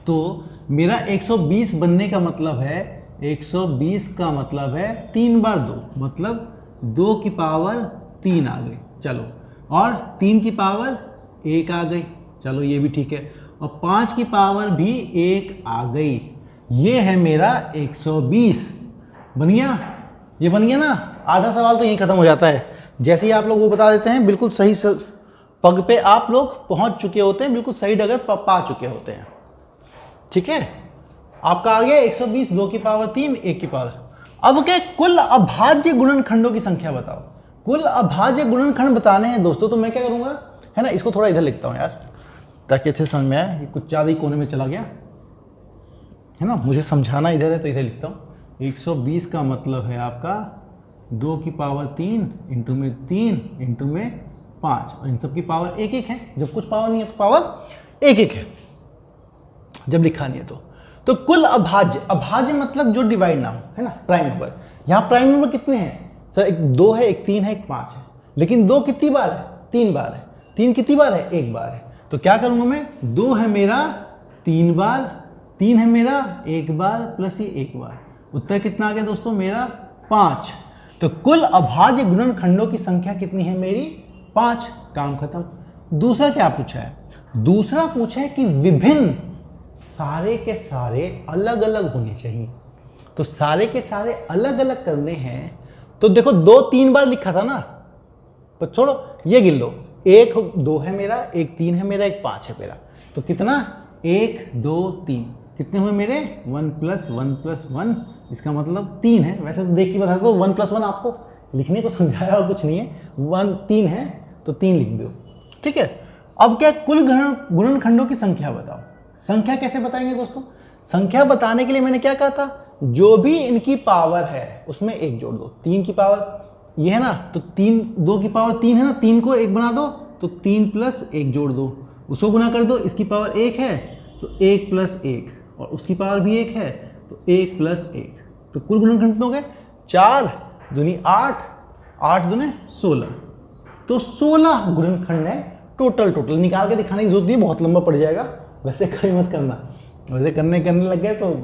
A: तो मेरा 120 बनने का मतलब है, 120 का मतलब है 3 बार 2, मतलब 2 की पावर 3 आ गई। चलो, और 3 की पावर 1 आ गई। चलो ये भी ठीक है, और 5 की पावर भी 1 आ गई। ये है मेरा 120। बन गया? ये बन गया ना। आधा सवाल तो यहीं खत्म हो जाता है। जैसे ही आप लोग वो बता देते हैं, बिल्कुल सही पग पे आप लोग पहुंच चुके होते हैं, बिल्कुल सही डगर पा चुके होते हैं। ठीक है, आपका आ गया 120, 2 की पावर 3, 1 की पावर। अब क्या, कुल अभाज्य गुणनखंडों की संख्या बताओ। कुल अभाज्य गुणनखंड बताने हैं दोस्तों, तो मैं क्या करूंगा, है ना, इसको थोड़ा इधर लिखता हूं यार, ताकि अच्छे समझ में आए। कुछ ज़्यादा ही कोने में चला गया, है ना, मुझे समझाना इधर है तो इधर लिखता हूँ। 120 का मतलब है आपका 2 की पावर 3 इंटू में 3 इंटू में 5, और इन सब की पावर 1 1 है। जब कुछ पावर नहीं है तो पावर 1 1 है, जब लिखा नहीं है तो कुल अभाज्य, अभाज्य मतलब जो डिवाइड ना हो, है ना, प्राइम नंबर। यहाँ प्राइम नंबर कितने हैं सर? एक 2 है, एक 3 है, एक 5 है। लेकिन 2 कितनी बार है? 3 बार है। 3 कितनी बार है? 1 बार है। तो क्या करूंगा मैं, 2 है मेरा 3 बार, 3 है मेरा 1 बार, प्लस ये 1 बार। उत्तर कितना आ गया दोस्तों मेरा? 5। तो कुल अभाज्य गुणनखंडों की संख्या कितनी है मेरी? 5। काम खत्म। दूसरा क्या पूछा है? दूसरा पूछा है कि विभिन्न, सारे के सारे अलग अलग होने चाहिए। तो सारे के सारे अलग अलग करने हैं, तो देखो 2 3 बार लिखा था ना, पर छोड़ो ये गिन लो। 1 2 है मेरा, 1 3 है मेरा, 1 5 है मेरा। तो कितना? 1 2 3 कितने हुए मेरे? 1 + 1 + 1, इसका मतलब 3 है। वैसे तो देख के बता दो, 1 + 1 आपको लिखने को समझाया और कुछ नहीं है। 1 3 है तो 3 लिख दो। ठीक है, अब क्या, कुल गुणनखंडों की संख्या बताओ। संख्या कैसे बताएंगे दोस्तों? संख्या बताने के लिए मैंने क्या कहा था, जो भी इनकी पावर है उसमें एक जोड़ दो। 3 की पावर ये है ना, तो 2 की पावर 3 है ना, 3 को 1 बना दो तो 3 प्लस 1 जोड़ दो, उसको गुना कर दो। इसकी पावर 1 है तो 1 प्लस 1, और उसकी पावर भी 1 है तो 1 प्लस 1, तो कुल गुणनखंड कितने हो गए, 4 दूनी 8, 8 दूने 16, तो 16 गुणनखंड है टोटल निकाल के दिखाने की जरूरत नहीं, बहुत लंबा पड़ जाएगा, वैसे कहीं मत करना, वैसे करने लग गए तो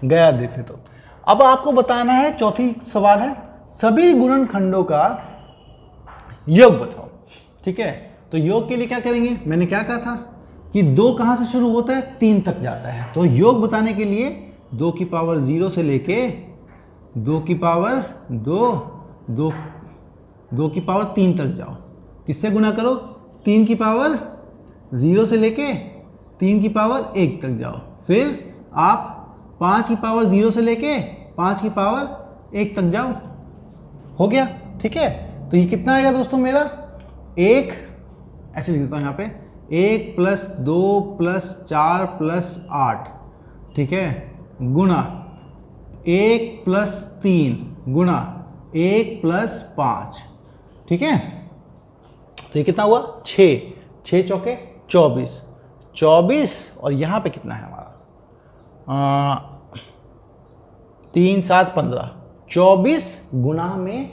A: गया देते। तो अब आपको बताना है, चौथी सवाल है, सभी गुणनखंडों का योग बताओ। ठीक है, तो योग के लिए क्या करेंगे, मैंने क्या कहा था कि 2 कहां से शुरू होता है, 3 तक जाता है। तो योग बताने के लिए 2 की पावर 0 से लेके 2 की पावर 2 की पावर 3 तक जाओ। किससे गुना करो, 3 की पावर 0 से लेके 3 की पावर 1 तक जाओ, फिर आप 5 की पावर 0 से लेके 5 की पावर 1 तक जाओ, हो गया। ठीक है, तो ये कितना आएगा दोस्तों मेरा, 1 ऐसे लिख देता हूँ यहाँ पे, 1 प्लस 2 प्लस 4 प्लस 8, ठीक है, गुना 1 प्लस 3 गुना 1 प्लस 5, ठीक है, तो ये कितना हुआ, 6 चौके 24 और यहाँ पे कितना है हमारा 3 7 15, 24 गुना में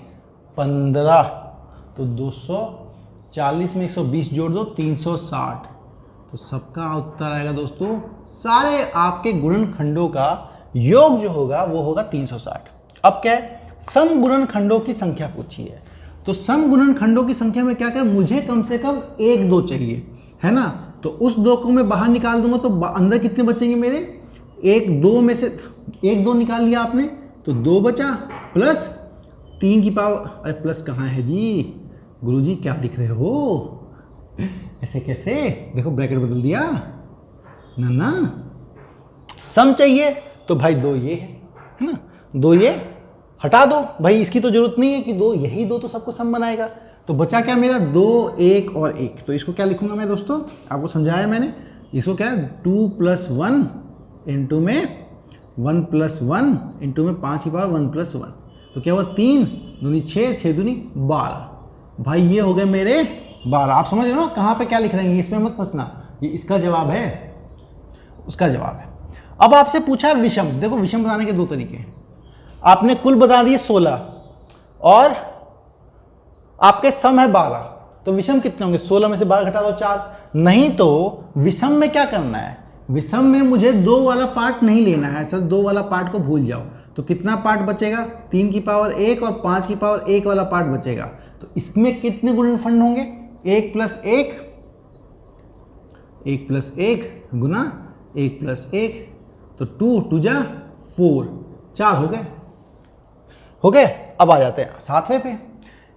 A: 15, तो 240 में 120 जोड़ दो 360, तो सबका उत्तर आएगा दोस्तों, सारे आपके गुणनखंडों का योग जो होगा वो होगा 360। अब क्या है, सम गुणनखंडों की संख्या पूछी है, तो सम गुणनखंडों की संख्या में क्या कर, मुझे कम से कम 1 2 चाहिए, है ना, तो उस 2 को मैं बाहर निकाल दूंगा, तो अंदर कितने बचेंगे मेरे, 1 2 में से 1 2 निकाल लिया आपने तो 2 बचा, प्लस 3 की पावर, अरे प्लस कहाँ है जी, गुरुजी क्या लिख रहे हो, ऐसे कैसे, देखो ब्रैकेट बदल दिया ना, सम चाहिए तो भाई 2 ये है ना, 2 ये हटा दो भाई, इसकी तो जरूरत नहीं है कि 2 यही 2 तो सबको सम बनाएगा, तो बचा क्या मेरा 2 1 और 1, तो इसको क्या लिखूंगा मैं दोस्तों, आपको समझाया मैंने, इसको क्या है 2 प्लस 1 इंटू में 1 प्लस 1 इंटू में 5 की पावर 1 प्लस 1, तो क्या हुआ 3 दूनी 6 6 दूनी 12, भाई ये हो गए मेरे 12। आप समझ रहे हो ना कहाँ पे क्या लिख रहे हैं, इसमें मत फंसना, ये इसका जवाब है, उसका जवाब है। अब आपसे पूछा विषम, देखो विषम बनाने के 2 तरीके हैं, आपने कुल बता दिए 16 और आपके सम है 12, तो विषम कितने होंगे, 16 में से 12 घटा दो 4, नहीं तो विषम में क्या करना है, विषम में मुझे 2 वाला पार्ट नहीं लेना है सर, 2 वाला पार्ट को भूल जाओ, तो कितना पार्ट बचेगा, 3 की पावर 1 और 5 की पावर 1 वाला पार्ट बचेगा, तो इसमें कितने गुणनखंड होंगे, 1 प्लस 1 गुना 1 प्लस 1, तो 2 2 जा 4, 4 हो गए। अब आ जाते हैं 7वें पे,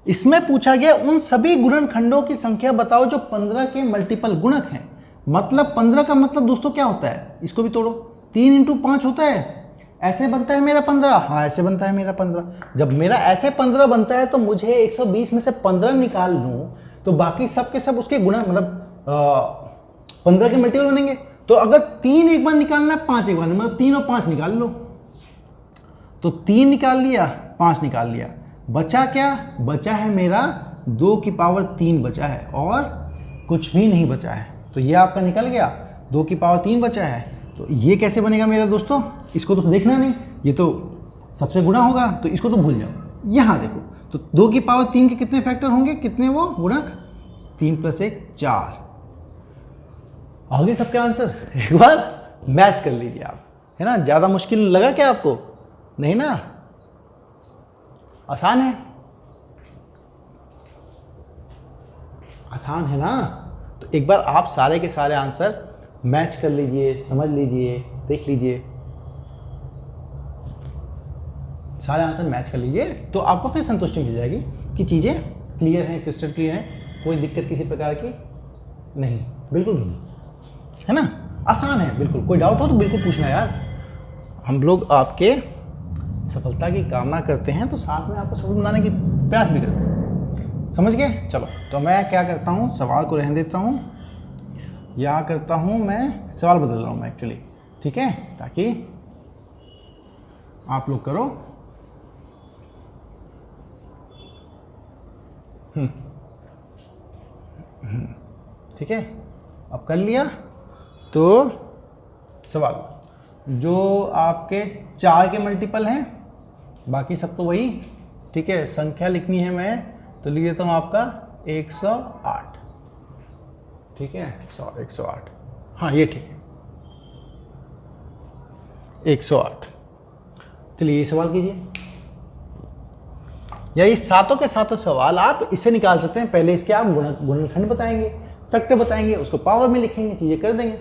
A: इसमें पूछा गया उन सभी गुणनखंडों की संख्या बताओ जो 15 के मल्टीपल गुणक हैं। मतलब 15 का मतलब दोस्तों क्या होता है, इसको भी तोड़ो, 3 इंटू 5 होता है, ऐसे बनता है मेरा 15, हाँ ऐसे बनता है मेरा 15। जब मेरा ऐसे 15 बनता है तो मुझे 120 में से 15 निकाल लूँ तो बाकी सब के सब उसके गुणा मतलब 15 के मल्टीपल बनेंगे। तो अगर 3 एक बार निकालना है 5 एक बार, मतलब 3 और 5 निकाल लो, तो 3 निकाल लिया 5 निकाल लिया, बचा क्या, बचा है मेरा 2 की पावर 3 बचा है और कुछ भी नहीं बचा है, तो ये आपका निकल गया, 2 की पावर 3 बचा है। तो ये कैसे बनेगा मेरा दोस्तों, इसको तो देखना नहीं, ये तो सबसे गुणा होगा, तो इसको तो भूल जाओ। यहाँ देखो, तो 2 की पावर 3 के कितने फैक्टर होंगे, कितने वो गुणक, 3 + 1 4। आगे सबके आंसर एक बार मैच कर लीजिए आप, है ना, ज़्यादा मुश्किल लगा क्या आपको, नहीं ना, आसान है, आसान है ना। तो एक बार आप सारे के सारे आंसर मैच कर लीजिए, समझ लीजिए, देख लीजिए, सारे आंसर मैच कर लीजिए, तो आपको फिर संतुष्टि मिल जाएगी कि चीज़ें क्लियर हैं, क्रिस्टल क्लियर हैं, कोई दिक्कत किसी प्रकार की नहीं, बिल्कुल भी नहीं, है ना, आसान है बिल्कुल। कोई डाउट हो तो बिल्कुल पूछना यार, हम लोग आपके सफलता की कामना करते हैं, तो साथ में आपको सफल बनाने की प्रयास भी करते हैं, समझ गए। चलो, तो मैं क्या करता हूँ, सवाल को रहने देता हूँ, या करता हूँ मैं सवाल बदल रहा हूँ मैं एक्चुअली, ठीक है, ताकि आप लोग करो। ठीक है, अब कर लिया तो सवाल जो आपके 4 के मल्टीपल हैं, बाकी सब तो वही। ठीक है, संख्या लिखनी है मैं तो लिख देता हूँ आपका 108। ठीक है, 108, हाँ ये ठीक है 108। चलिए ये सवाल कीजिए, या ये सातों के सातों सवाल आप इसे निकाल सकते हैं। पहले इसके आप गुणनखंड बताएंगे, फैक्टर बताएंगे, उसको पावर में लिखेंगे, चीजें कर देंगे।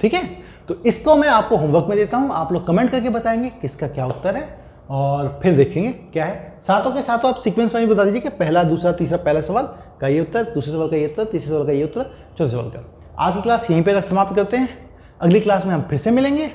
A: ठीक है, तो इसको मैं आपको होमवर्क में देता हूं, आप लोग कमेंट करके बताएंगे किसका क्या उत्तर है और फिर देखेंगे क्या है। सातों के सातों आप सीक्वेंस वाइज बता दीजिए कि पहला, दूसरा, तीसरा, पहला सवाल का ये उत्तर, दूसरे सवाल का ये उत्तर, तीसरे सवाल का ये उत्तर, चौथे सवाल का। आज की क्लास यहीं पर समाप्त करते हैं। अगली क्लास में हम फिर से मिलेंगे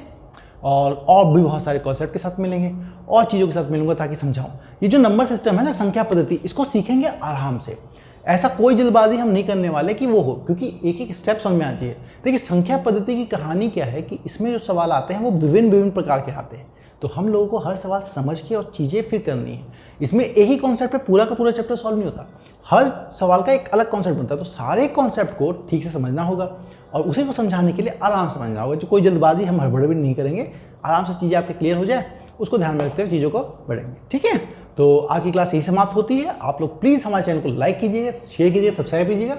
A: और भी बहुत सारे कॉन्सेप्ट के साथ मिलेंगे और चीज़ों के साथ मिलूंगा ताकि समझाऊं। ये जो नंबर सिस्टम है ना, संख्या पद्धति, इसको सीखेंगे आराम से। ऐसा कोई जल्दबाजी हम नहीं करने वाले कि वो हो, क्योंकि एक एक स्टेप समझ में आना चाहिए। देखिए संख्या पद्धति की कहानी क्या है कि इसमें जो सवाल आते हैं वो विभिन्न प्रकार के आते हैं, तो हम लोगों को हर सवाल समझ के और चीज़ें फिर करनी है। इसमें एक ही कॉन्सेप्ट पे पूरा का पूरा चैप्टर सॉल्व नहीं होता, हर सवाल का एक अलग कॉन्सेप्ट बनता है। तो सारे कॉन्सेप्ट को ठीक से समझना होगा और उसी को समझाने के लिए आराम से समझना होगा। जो कोई जल्दबाजी हम हड़बड़ी भी नहीं करेंगे, आराम से चीज़ें आपके क्लियर हो जाए, उसको ध्यान में रखते हुए चीज़ों को बढ़ेंगे। ठीक है, तो आज की क्लास यही समाप्त होती है। आप लोग प्लीज़ हमारे चैनल को लाइक कीजिएगा, शेयर कीजिएगा, सब्सक्राइब कीजिएगा।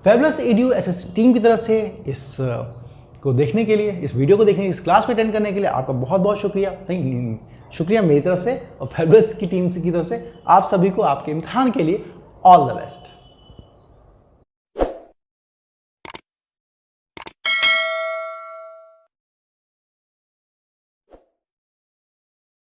A: फैबुलस एडू एसएस टीम की तरफ से इस को देखने के लिए, इस वीडियो को देखने, इस क्लास को अटेंड करने के लिए आपका बहुत बहुत शुक्रिया। नहीं, शुक्रिया मेरी तरफ से और फैबुलस की टीम की तरफ से आप सभी को आपके इम्तिहान के लिए ऑल द बेस्ट।